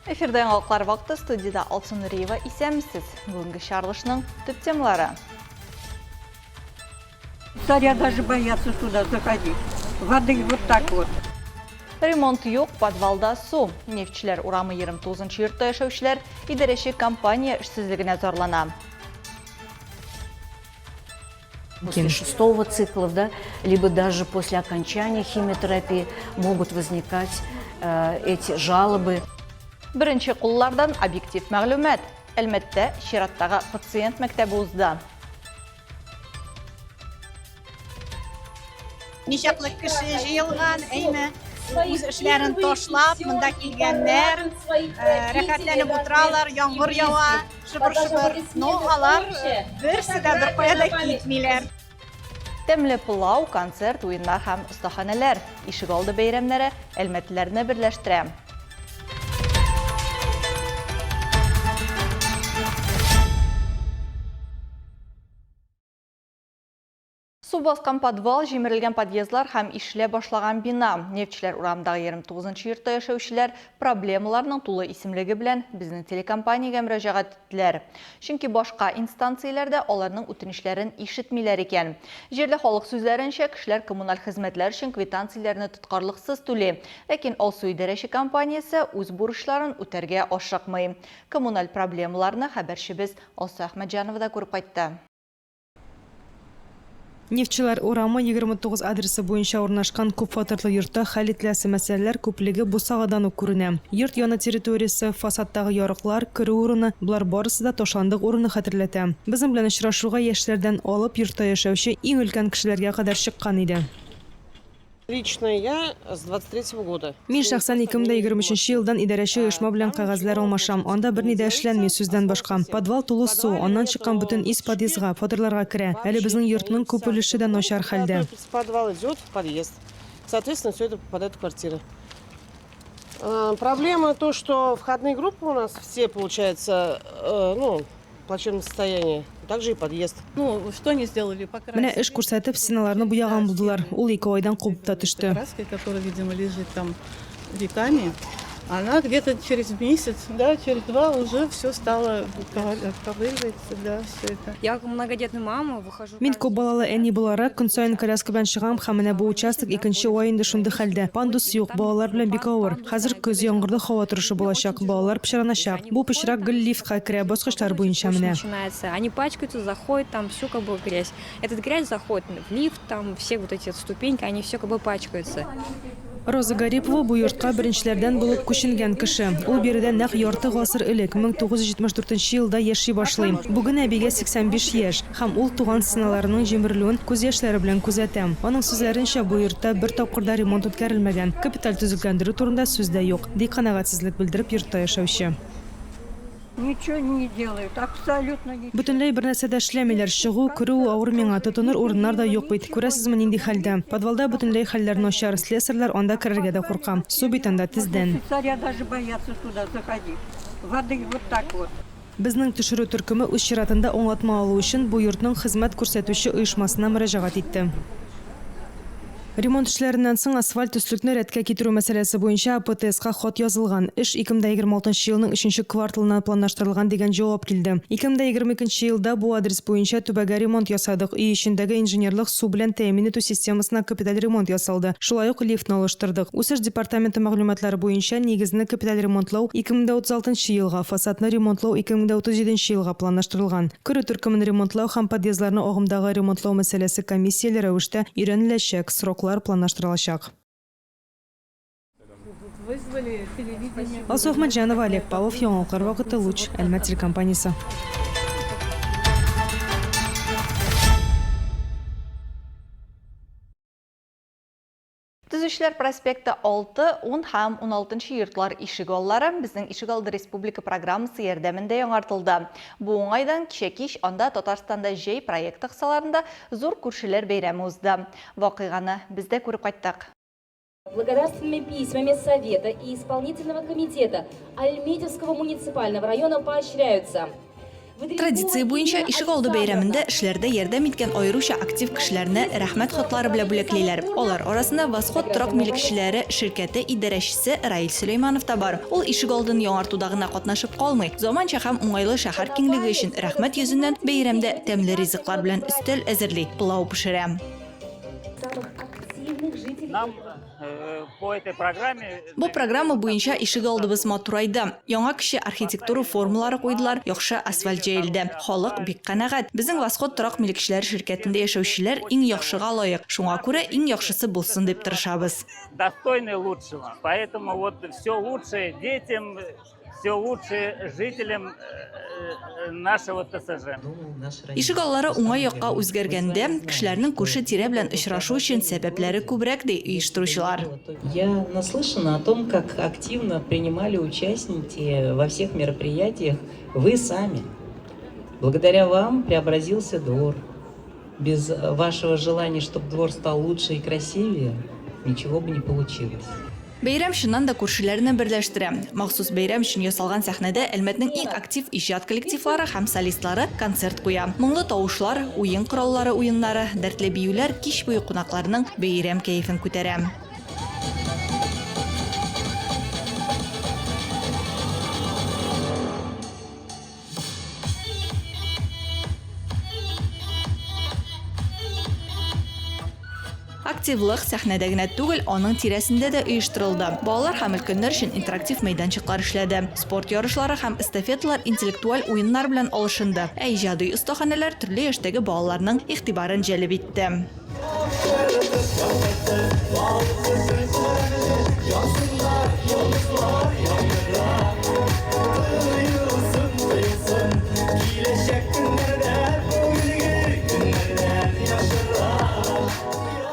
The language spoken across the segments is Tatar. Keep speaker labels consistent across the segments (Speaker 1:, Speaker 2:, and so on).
Speaker 1: Эфирден алқылар вақты студияда Алтын Нұриева исәмісіз. Бүгінгі шарлышының түп темалары.
Speaker 2: Царя даже боятся туда заходить. Воды вот так вот.
Speaker 1: Ремонт yok, подвалда su. Нефтçiler урамы 29 yurtta yaşaушылар идарәче компания эшсезлегенә зарлана.
Speaker 3: После шестого цикла, да, либо даже после окончания химиотерапии могут возникать эти жалобы.
Speaker 1: Бірінші құллардан объектив мәгълүмат. Әлмәттә, шираттагы пациент мәктәбе узды.
Speaker 4: Ничаклы кеше җыелган, әйме, үз эшләрен ташлап, монда килгәннәр, рәхәтләнеп утыралар, яңгыр ява, шыбыр-шыбыр. Но алар берсе дә бер кая да китмиләр.
Speaker 1: Тәмле пылау, концерт, уеннар һәм остаханәләр. Ишегалды бәйрәмнәре әлмәтләрне берләштерә. Су басқан подвал, җимерелгән подъездлар һәм ишлә башлаган бина. Нефтчеләр урамдагы 29 йортта яшәүчеләр проблемаларның тулы исемлеге белән безнең телекомпаниягә мөрәҗәгать иттеләр. Чөнки башка инстанцияләрдә аларның үтенечләрен ишетмиләр икән. Җирле халык сүзләренчә, кешеләр коммуналь хезмәтләр өчен квитанцияләрне тоткарлыксыз түли. Ләкин Алсу идарәче компаниясе үз бурычларын үтәргә ашыкмый. Коммуналь проблемаларны хәбәрчебез Алсу Әхмәтҗанова да күреп кайтты.
Speaker 5: Нефтчеләр урамы 29 адресы буенча урнашкан күп фатирлы йортта хәл ителәсе мәсьәләләр күплеге бусагадан ук күренә. Йорт яны территориясе, фасадтагы ярыклар, керү урыны, булар барысы да ташландык урыны хәтерләтә. Безнең белән очрашуга яшьләрдән алып йортта яшәүче иң өлкән кешеләргә кадәр чыккан иде.
Speaker 6: Лично я с 23-го года.
Speaker 5: Мин шәхсән 2023 елдан идарәче оешма белән кәгазьләр алмашам. Анда берни дә эшләнми сүздән башка. Подвал тулы су, аннан чыккан бөтен ис подъездга, фатирларга керә. Әле безнең йортның күп өлеше дә начар хәлдә.
Speaker 6: Подвал идет в подъезд. Соответственно, все это попадает в квартиры. Проблема то, что входные группы у нас все, получается, в плачевном состоянии. Также и подъезд.
Speaker 7: Ну, что они сделали? Покрасили.
Speaker 5: Менә эш күрсәтеп стеналарны буяган булдылар. Ул 2 айдан кубып та төште.
Speaker 7: Краской, которая, видимо, лежит там веками, она где-то через месяц, да, через 2 уже все стало ковыривается, да, все это.
Speaker 8: Я как многодетная мама выхожу.
Speaker 5: Мин күп балалы әни буларак көн саен коляска белән чыгам һәм менә бу участок 2нче ай инде шундый хәлдә. Пандус юк, балалар белән бик авыр. Хәзер көз яңгырлы һава торышы булачак, балалар пычраначак. Бу пычрак гел лифтка керә, баскычлар буенча менә.
Speaker 8: Начинается. Они пачкаются, заходят, там все как бы грязь. Этот грязь заходит в лифт, там все вот эти ступеньки, они все как бы пачкаются.
Speaker 5: Роза Гарипова бу йортка беренчеләрдән булып күченгән кеше. Ул биредә нәкъ ярты гасыр элек 1974 елда яши башлый. Бүген әбигә 85 яшь һәм ул туган стеналарының җимерелүен күз яшьләре белән күзәтә. Аның сүзләренчә, бу йортта бер тапкырда ремонт үткәрелмәгән. Капиталь төзекләндерү турында сүз дә юк. Ди канәгатьсезлек белдереп йортта яшәүче.
Speaker 2: Ничего не делают, абсолютно ничего.
Speaker 5: Бөтенләй бер нәрсә дә эшләмиләр. Чыгу, керү авыр миңа, тотыныр урыннар да юк бит. Күрәсезме нинди хәлдә? Подвалда бөтенләй хәлләр начар, слесарьлар анда керергә дә курка. Су бит анда тездән.
Speaker 2: Царя даже боятся туда заходить. Воды вот так вот.
Speaker 5: Безнең төшерү төркеме үз чиратында аңлатма алу өчен бу йортның хезмәт күрсәтүче оешмасына мөрәҗәгать итте. Ремонт эшләреннән соң асфальт өслекне рәткә китерү мәсьәләсе буенча ПТСка хат язылган. Эш 2026 елның 3нче кварталына планлаштырылган дигән җавап килде. 2022 елда бу адрес буенча түбәгә ремонт ясадык. Өй эчендәге инженерлык су белән тәэмин итү системасына капиталь ремонт ясалды. Шулай ук лифтны алыштырдык. Үсеш департаменты мәгълүматлары буенча нигезне капиталь ремонтлау 2036 елга, фасадны ремонтлау 2037 елга планлаштырылган. Керү төркемен ремонтлау һәм подъездларны агымдагы ремонтлау мәсьәләсе комиссияле рәвештә өйрәнеләчәк, сроклар планлаштырылачак.
Speaker 7: Вызвали телевидение.
Speaker 5: Алсу Әхмәтҗанова, Олег Павлов, Яңалыклар вакыты, Луч, Әлмәт телекомпаниясе.
Speaker 1: Төзүчеләр проспекты 6, 10 һәм 16 йортлар ишегаллары безнең Ишегалды Республика программасы ярдәмендә яңартылды. Бу уңайдан кичә анда Татарстанда җәй проекты кысаларында зур күршеләр бәйрәме узды. Вакыйганы без дә күреп кайттык.
Speaker 9: Благодарственными письмами Совета и Исполнительного комитета Альметьевского муниципального района поощряются
Speaker 1: Традиция буенча ишек алды бәйрәмендә эшләрдә ярдәм иткән аеруча актив кешеләрне рәхмәт хатлары белән бүләклиләр. Алар арасында Восход торак милекчеләре ширкәте идарәчесе Раил Сөләйманов та бар. Ул ишек алдын яңартуда гына катнашып калмый. Заманча һәм уңайлы шәһәр киңлеге өчен рәхмәт йөзеннән бәйрәмдә тәмле ризыклар белән өстәл әзерли, пылау пешерә.
Speaker 10: Нам по этой программе...
Speaker 1: Бу программа буенча ишек алдыбыз матурайда. Яңа кече архитектура формалары куйдылар, яхшы асфальт җәелде. Халык бик канәгать. Безнең Восход торак милекчеләре ширкәтендә яшәүчеләр иң яхшыга лаек. Шуңа күрә иң яхшысы булсын дип тырышабыз.
Speaker 10: Достойны лучшего. Поэтому вот все лучшее детям, все лучшее жителям нашего ТСЖ.
Speaker 1: Ишек аллары уңай якка үзгәргәндә, кешеләрнең күрше тирә белән очрашу өчен сәбәпләре күбрәк ди оештыручылар.
Speaker 11: Я наслышана о том, как активно принимали участники во всех мероприятиях вы сами. Благодаря вам преобразился двор. Без вашего желания, чтобы двор стал лучше и красивее, ничего бы не получилось.
Speaker 1: Бәйрәм шуннан да күршеләрне берләштерә. Махсус бәйрәм өчен ясалган сәхнәдә Әлмәтнең иң актив иҗат коллективлары һәм солистлары концерт куя. Моңлы тавышлар, уен кораллары уеннары, дәртле биюләр кич буе кунакларның бәйрәм кәефен күтәрә. Активлык сәхнәдә генә түгел, аның тирәсендә дә оештырылды. Балалар һәм өлкәннәр өчен интерактив мәйданчыклар эшләде. Спорт ярышлары һәм эстафеталар интеллектуаль уеннар белән алышынды. Иҗади остаханәләр төрле яшьтәге балаларның игътибарын җәлеп итте.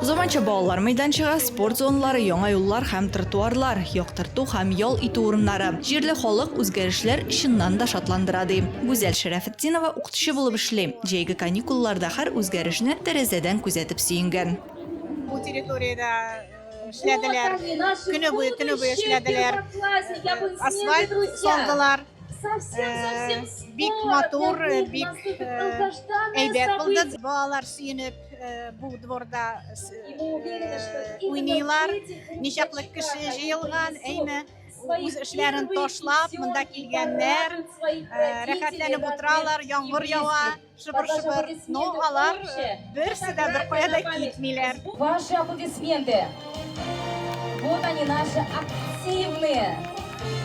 Speaker 1: Заманча балалар мәйданчыгы, спорт зоналары, яңа юллар һәм тротуарлар, яктырту һәм ял итү урыннары. Җирле халык үзгәрешләр чыннан да шатландыра ди. Гүзәл Шәрәфетдинова укытучы булып эшли. Җәйге каникулларда һәр үзгәрешне тәрәзәдән күзәтеп сөенгән.
Speaker 4: Бу территорияда эшләделәр, көне буе эшләделәр, асфальт салдылар. Бик матур, бик әйбәт булды. Балалар сөенеп бу дворда уйныйлар. Ничаклы кеше җыелган, әйме үз эшләрен ташлап, монда килгәннәр, рәхәтләнеп утыралар, яңгыр ява, шыбыр-шыбыр. Но алар берсе дә бер кая да китмиләр.
Speaker 9: Ваши аплодисменты. Вот они, наши активные,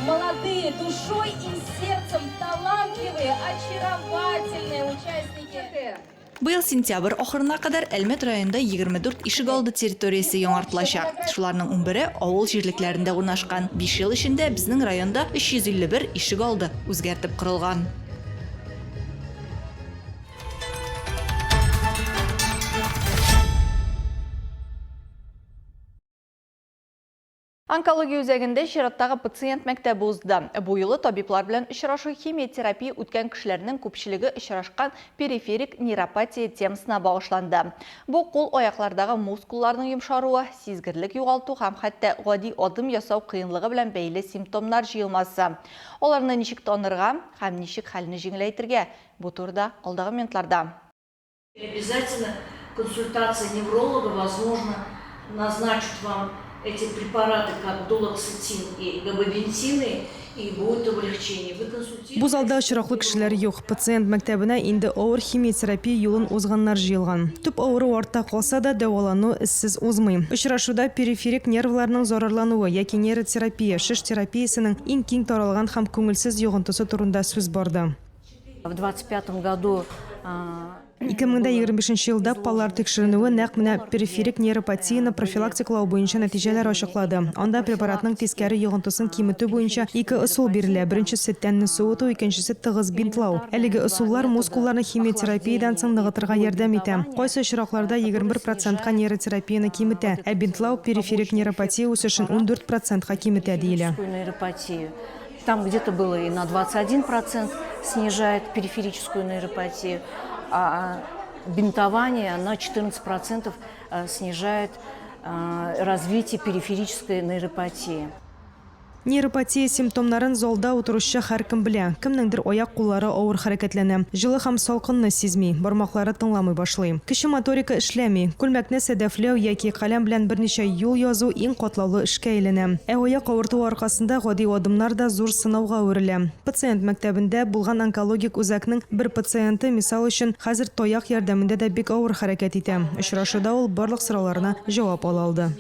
Speaker 9: молодые, душой и сердцем талантливые, очаровательные участники.
Speaker 1: Быел сентябрь ахырына кадәр Әлмәт районында 24 ишек алды территориясе яңартылачак. Шуларның 11-е авыл җирлекләрендә урнашкан. 5 ел эчендә безнең районда 351 ишек алды үзгәртеп корылган. Онкология үзәгендә чираттагы пациент мәктәбе узды. Бу юлы табиблар белән очрашу химиотерапия үткән кешеләрнең күпчелеге очрашкан периферик нейропатия темасына багышланды. Бу кул аяклардагы мускулларның йомшаруы, сизгерлек югалту һәм хәтта гади адым ясау кыенлыгы белән бәйле симптомнар җыелмасы. Аларны ничек танырга һәм ничек хәлне җиңеләйтергә бу турыда алдагы минутларда.
Speaker 3: Обязательно консультация невролога, возможно, назначат вам эти препараты, как дулоксетин и габабентины, и будет облегчение. Вы консультируете...
Speaker 5: Бу залда очраклы кешеләр юк. Пациент мәктәбенә инде авыр химиотерапия юлын узганнар җыелган. Төп авыру артта калса да дәвалану эзсез узмый. Очрашуда периферик нервларның зарарлануы яки нейротерапия, шиш терапиясенең иң киң таралган һәм күңелсез йогынтысы турында сүз барды.
Speaker 3: В 25 году
Speaker 5: 2025 елда паллар тикшеренүе нәкъ менә периферик нейропатияны профилактикалау буенча нәтиҗәләр ачыклады. Анда препаратның тискәре йогынтысын киметү буенча 2 ысул бирелә. Беренчесе тәнне суыту, икенчесе тыгыз бинтлау. Әлеге ысуллар мускулларны химиотерапиядан соң ныгытырга ярдәм итә. Кайсы очракларда 21%-ка нейротерапияны киметә, ә бинтлау периферик нейропатия үсешен 14%-ка киметә диелә.
Speaker 3: Там где-то было и на 21% снижает периферическую нейропатию, а бинтование на 14% снижает развитие периферической нейропатии.
Speaker 5: Нейропатия симптомнарын золда утырышы һәркем белә. Кемнеңдер аяк куллары авыр хәрәкәтләнә. Җылы һәм салкынны сизми, бармаклары тыңламый башлый. Кеше моторика эшләми. Күлмәкне сәдәфләү яки каләм белән берничә юл язу иң катлаулы эшкә әйләнә. Аяк авырту аркасында гади адымнар да зур сынауга әверелә. Пациент мәктәбендә булган онкологик үзәкнең бер пациенты мисал өчен хәзер таяк ярдәмендә дә бик авыр хәрәкәт итә. Очрашуда ул барлык сорауларына җавап ала алды.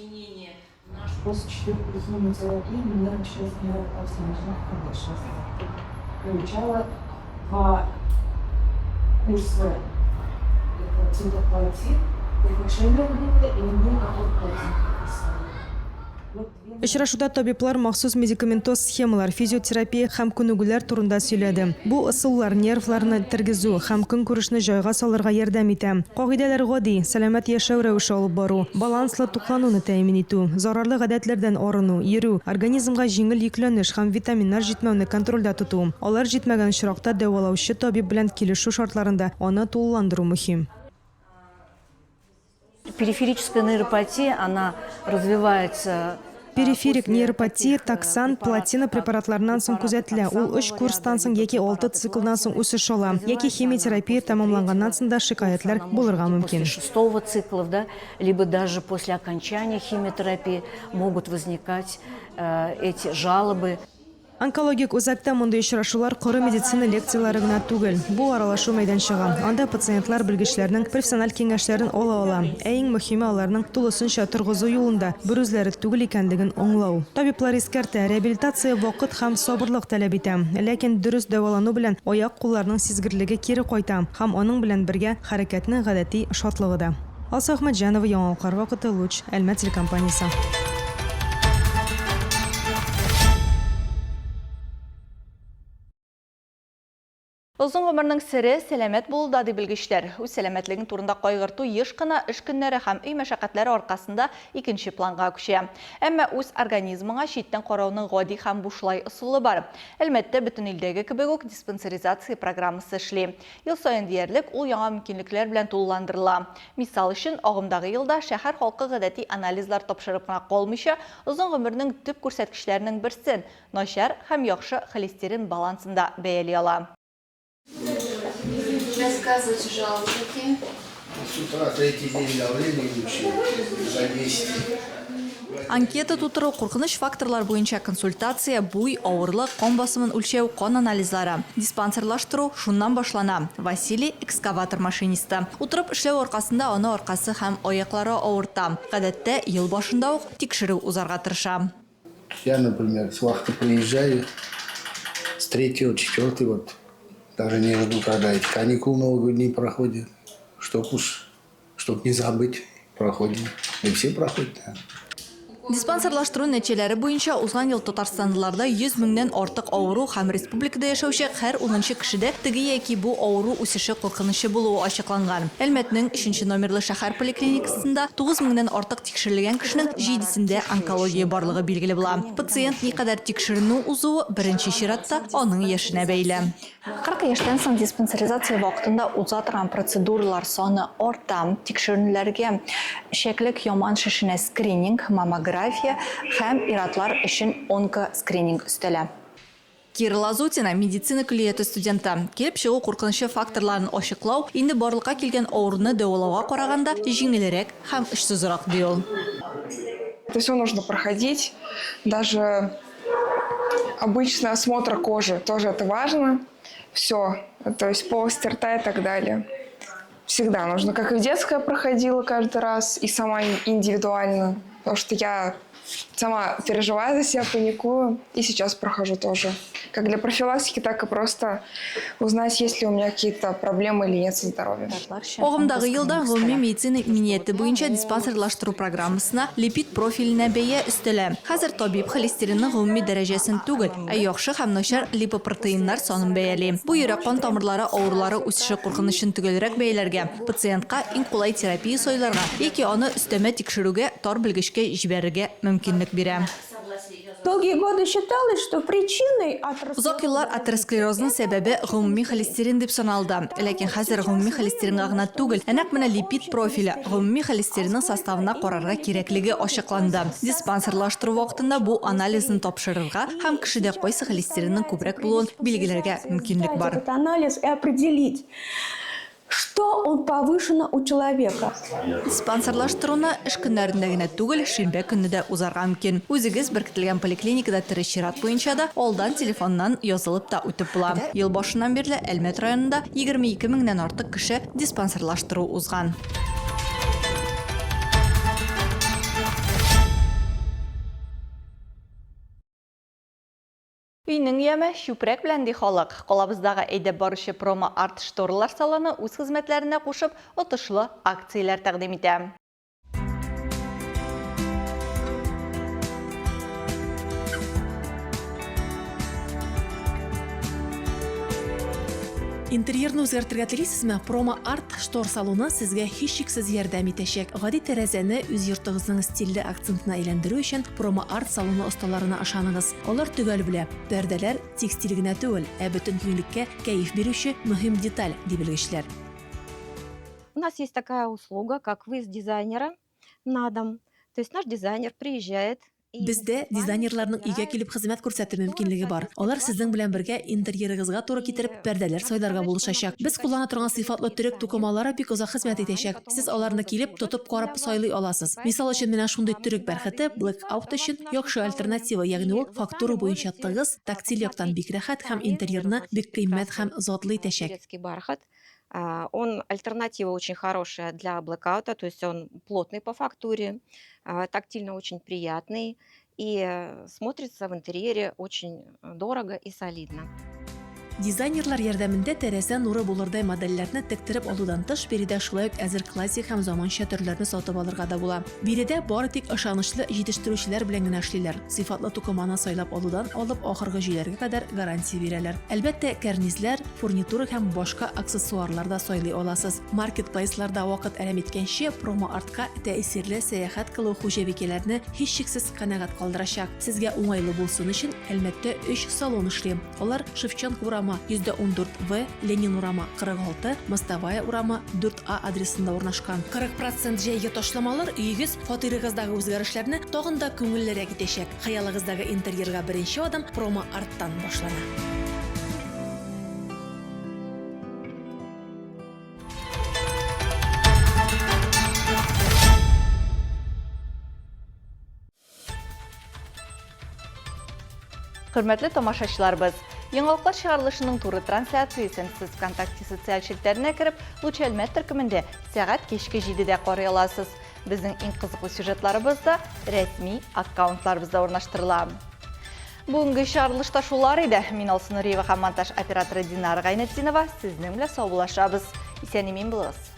Speaker 12: После 4-летней терапии мне началась нейропатия ножных конечностей. Получала 2 курса циклоплатин, улучшение выглядя и мне какой-то
Speaker 5: Очрашуда табиблар махсус медикаментоз схемалар, физиотерапия һәм күнегүләр турында сөйләде. Бу ысуллар нервларны тергезү һәм көнкүрешне җайга салырга ярдәм итә. Кагыйдәләр гади, сәламәт яшәү рәвеше алып бару, баланслы туклануны тәэмин итү, зарарлы гадәтләрдән арыну, йөрү, организмга җиңел йөкләнеш һәм витаминнар җитмәүне контрольдә тоту. Алар җитмәгән очракта дәвалаучы табиб белән килешү шартларында аны тулыландыру мөһим.
Speaker 3: Периферическая нейропатия, она развивается.
Speaker 5: Периферик нейропатия токсан, платина препаратларынан соң күзәтелә. Ул 3 курстан соң яки 6 циклдан соң үсеш ала. Яки химиотерапия тәмамланганнан соң да шикаятлар булырга мөмкин.
Speaker 3: После 6-го цикла, да, либо даже после окончания химиотерапии могут возникать эти жалобы.
Speaker 5: Онкологик үзәктә мондай очрашулар коры медицина лекциялары гына түгел. Бу аралашу мәйданчыгы. Анда пациентлар белгечләрнең профессиональ киңәшләрен ала. Иң мөһиме аларның тулысынча торгызу юлында бер үзләре түгел икәнлеген аңлау. Табиблар искәртә, реабилитация вакыт һәм сабырлык таләп итә. Ләкин дөрес дәвалану белән аяк кулларның сизгерлеге кире кайта һәм аның белән бергә хәрәкәтнең гадәти шатлыгы да. Алса Әхмәтҗанова, Яңалыклар вакыты, Луч, Әлмәт телекомпаниясе.
Speaker 1: Uzun ömürнең сире сәламәт булу да дип белгечләр. Үз сәламәтлеген турында кайгырту еш кына эш көннәре һәм үй мәшәкатьләре аркасында икенче планга күчә. Әмма үз организмыңа читтән карауның гади һәм бушлай ысулы бар. Әлбәттә, бөтен илдәге кебек үк диспансеризация программасы эшли. Ел саен диярлек ул яңа мөмкинлекләр белән тулыландырыла. Мисал өчен, агымдагы елда шәһәр халкы гадәти анализлар тапшырып кына калмыйча, узын гомернең төп күрсәткечләренең берсен начар һәм яхшы холестерин балансында бәяли ала.
Speaker 13: Рассказывайте жалобы какие?
Speaker 14: С утра 3-й день давление учил за 200.
Speaker 1: Анкета тутыру, куркыныч факторлар буенча консультация, буй, авырлык, кан басымын үлчәү, кан анализлары. Диспансерлаштыру шуннан башлана. Василий – экскаватор машинисты. Утырып эшләү аркасында аны аркасы һәм аяклары авырта. Гадәттә, ел башында ук тикшерү узарга тырыша.
Speaker 14: Я, например, с вахты приезжаю, с 3-го, 4-го, вот. Даже не жду, когда эти каникулы новогодние проходят. Чтоб не забыть, проходим. И все проходят. Да.
Speaker 1: Диспансерлаштыру нәтиҗәләре буенча узган ел Татарстанлыларда 100 меңнән артык авыру һәм республикада яшәүче һәр 10нчы кешедә теге яки бу авыру үсеше куркынычлы булуы ачыкланган. Әлмәтнең 3нче номерлы шәһәр поликлиникасында 9 меңнән артык тикшерелгән кешенең 7сендә онкология барлыгы билгеле була. Пациент никадәр тикшеренү узуы беренче чиратта аның яшенә бәйле. 40 яшьтән соң диспансеризация вакытында уза торган процедуралар саны арта. Тикшеренүләргә шәклек яман шешенә скрининг, маммография һәм иратлар өчен онкоскрининг өстәлә. Кира Лазутина, медицина көллияте студенты. Келіп чыгу куркынычлы факторларын ачыклау инде барлыкка килгән авыруны дәвалауга караганда җиңелрәк һәм эшсезрәк ди ул.
Speaker 15: Это все нужно проходить, даже обычный осмотр кожи тоже это важно. Все, то есть полость рта и так далее. Всегда нужно, как и в детское проходила каждый раз, и сама индивидуально. Потому что я сама переживаю за себя, паникую, и сейчас прохожу тоже. Как для профилактики, так и просто узнать, есть ли у меня какие-то проблемы или нет со здоровьем.
Speaker 1: Агымдагы елда гомуми медицина иминияты буенча диспансерлаштыру программасына липид профиленә бәя өстәлә. Хәзер табиб холестеринның гомуми дәрәҗәсен түгел, ә яхшы һәм начар липопротеиннар санын бәяли. Бу йөрәк кан тамырлары авырулары үсеше куркынычын түгелрәк бәяләргә, пациентка иң кулай терапия сайларга яки аны өстәмә тикшерүгә тар белгечкә җибәрергә мөмкинлек бирә.
Speaker 16: Долгие годы считалось, что причиной
Speaker 1: Узак еллар атеросклерозның сәбәбе гомуми холестерин дип саналды. Ләкин хәзер гомуми холестеринга гына түгел, әнәк менә липид профиле гомуми холестеринның составына карарга кирәклеге ачыкланды. Диспансерлаштыру вакытында бу анализны тапшырырга һәм кешедә кайсы холестеринның күбрәк булуын билгеләргә мөмкинлек бар.
Speaker 16: этот анализ и определить, что он повышено у человека.
Speaker 1: Диспансерлаштыруны эш көннәрендә генә түгел, шимбә көнне дә узарга мөмкин. Үзегез беркетелгән поликлиникада тиреш чират буенча да алдан телефоннан язылып та үтеп була. Ел башыннан бирле Әлмәт районында 22 меңнән артык кеше диспансерлаштыру узган. Үйнең яме шүпрәк белән ди халык. Калабыздагы әйдәп баручы промо арт шторлар салоны үз хезмәтләренә кушып, отышлы акцияләр тәкъдим итә.
Speaker 17: Интерьерны үзгәртергә телисезме? Промо арт штор салоны сезгә һичшиксез ярдәм итәчәк. Гади тәрәзәне үз йортыгызның стильле акцентына әйләндерү өчен промо арт салоны осталарына ышаныгыз. Алар төгәл белә. Пәрдәләр текстиль генә түгел, ә бөтен киңлеккә кәеф бирүче мөһим деталь дип белгечләр.
Speaker 8: У нас есть такая услуга, как выезд дизайнера на дом. То есть наш дизайнер приезжает.
Speaker 17: Бездә дизайнерларның өйгә килеп хезмәт күрсәтү мөмкинлеге бар. Алар сезнең белән бергә интерьерыгызга туры китереп пәрдәләр сайларга булышачак. Без куллана торган сыйфатлы төрек тукымалары бик озак хезмәт итәчәк. Сез аларны килеп тотып карап сайлый аласыз. Мисал өчен менә шундый төрек бәрхәте Blackout өчен яхшы альтернатива, ягъни ул фактура буенча тыгыз, тактиль яктан бик рәхәт һәм интерьерны бик кыйммәт һәм затлы итәчәк.
Speaker 8: Детский бархат. Он альтернатива очень хорошая для Blackout, то есть он плотный по фактуре, тактильно очень приятный и смотрится в интерьере очень дорого и солидно.
Speaker 17: Дизайнерлар ярдәмендә тәрәзә нуры булырдай модельләрне тектереп алудан тыш, биредә шулай ук әзер классик һәм заманча төрләрне сатып алырга да була. Биредә бары тик ышанычлы җитештерүчеләр белән генә эшлиләр. Сыйфатлы тукыманы сайлап алудан алып ахыргы җиләргә кадәр гарантия бирәләр. Әлбәттә, карнизлар, фурнитура һәм башка аксессуарлар да сайлый аласыз. Маркетплейсларда вакыт әрәм иткәнче промо артка тәэсирле сәяхәт кылу хуҗабикәләрне һичшиксез канәгать калдырачак. Сезгә уңайлы булсын өчен Әлмәттә 3 салон эшли. Алар Шевченко урама 114В, Ленин урама 46, Мостовая урама 4А адресында урнашкан. 40% җәйге ташламалар өйегез, фатирыгыздагы үзгәрешләрне тагын да күңеллерәк итәчәк. Хыялыгыздагы интерьерга беренче адым промо арттан башлана.
Speaker 1: Хөрмәтле тамашачыларыбыз, яңалыклар чыгарылышының туры трансляциясын сез ВКонтакте социаль челтәренә кереп, Луч Әлмәт төркемендә сәгать кичке 7дә карый аласыз. Безнең иң кызыклы сюжетларыбыз да рәсми аккаунтларыбызда урнаштырыла. Бүгенге чыгарылышта шулар иде. Мин Алсынуриева һәм монтаж операторы Динара Гайнетдинова сезнең белән саубуллашабыз. Исән-имин булыгыз.